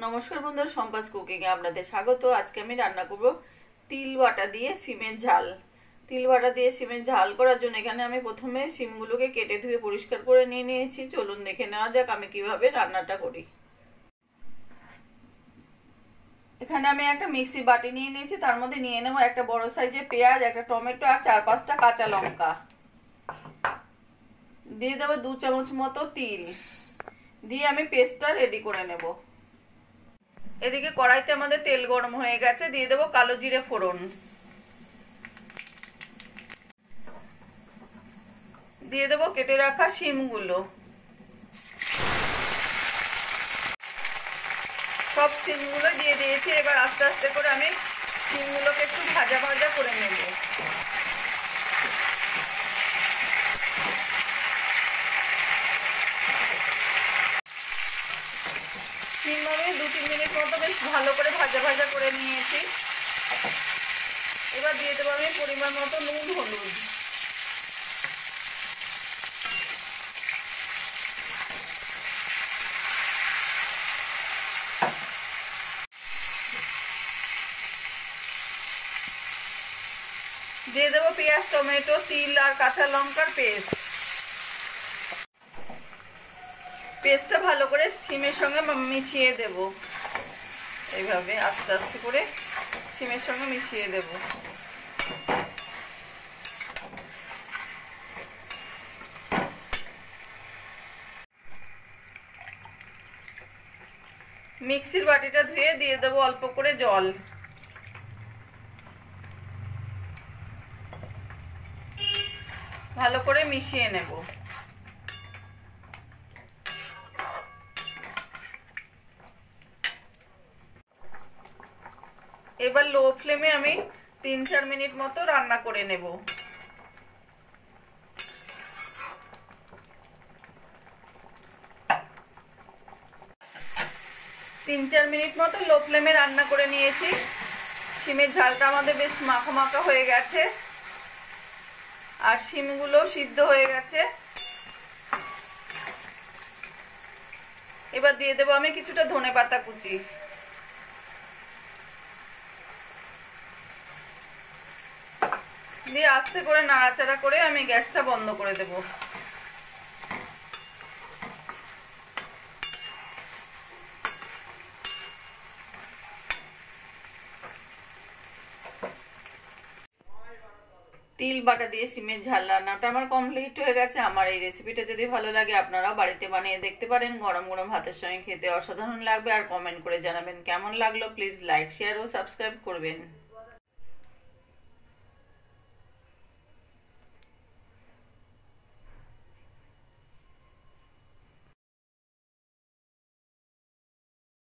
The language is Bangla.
নমস্কার বন্ধুরা, সম্পাস কুকিং এ আপনাদের স্বাগত। আজকে আমি রান্না করব তিল বাটা দিয়ে সিমের ঝাল। তিল বাটা দিয়ে সিমের ঝাল করার জন্য এখানে আমি প্রথমে সিমগুলোকে কেটে ধুয়ে পরিষ্কার করে নিয়েছি। চলুন দেখে নেওয়া যাক আমি কিভাবে রান্নাটা করি। এখানে আমি একটা মিক্সি বাটি নিয়ে নিয়েছি, তার মধ্যে নিয়ে নেব একটা বড় সাইজের পেঁয়াজ, একটা টমেটো আর 4-5টা কাঁচা লঙ্কা। দিয়ে দেবো 2 চামচ মতো তিল, দিয়ে আমি পেস্টটা রেডি করে নেব। এদিকে কড়াইতে আমাদের তেল গরম হয়ে গেছে, দিয়ে দেবো কালো জিরে ফোড়ন, দিয়ে দেবো কেটে রাখা শিমগুলো। সব শিমগুলো দিয়ে দিয়েছি। এবার আস্তে আস্তে করে আমি শিমগুলোকে একটু ভাজা ভাজা করে নেব। শিম আমি 2-3 মিনিট মতো বেশ ভালো করে ভাজা ভাজা করে নিয়েছি। এবার দিয়ে দেবো আমি পরিমাণ মতো নুন, হলুদ। দিয়ে দেবো পেঁয়াজ, টমেটো, তিল আর কাঁচা লঙ্কার পেস্ট। পেস্টটা ভালো করে শিমের সঙ্গে মিশিয়ে দেব। এইভাবে আস্তে আস্তে করে শিমের সঙ্গে মিশিয়ে দেব। মিক্সির বাটিটা ধুয়ে দিয়ে দেবো অল্প করে জল। ভালো করে মিশিয়ে নেব। এবার লো ফ্লেমে আমি 3-4 মিনিট মতো রান্না করে নেব। 3-4 মিনিট মতো লো ফ্লেমে রান্না করে নিয়েছি। শিমের ঝালটা আমাদের বেশ মাখা মাখা হয়ে গেছে আর শিমগুলো সিদ্ধ হয়ে গেছে। এবার দিয়ে দেবো আমি কিছুটা ধনেপাতা কুচি। দিয়ে আস্তে করে নাড়াচাড়া করে আমি গ্যাসটা বন্ধ করে দেব। তিল বাটা দিয়ে সিমের ঝাল রান্নাটা আমার কমপ্লিট হয়ে গেছে। আমার এই রেসিপিটা যদি ভালো লাগে আপনারাও বাড়িতে বানিয়ে দেখতে পারেন। গরম গরম ভাতের সঙ্গে খেতে অসাধারণ লাগবে। আর কমেন্ট করে জানাবেন কেমন লাগলো। প্লিজ লাইক, শেয়ার ও সাবস্ক্রাইব করবেন।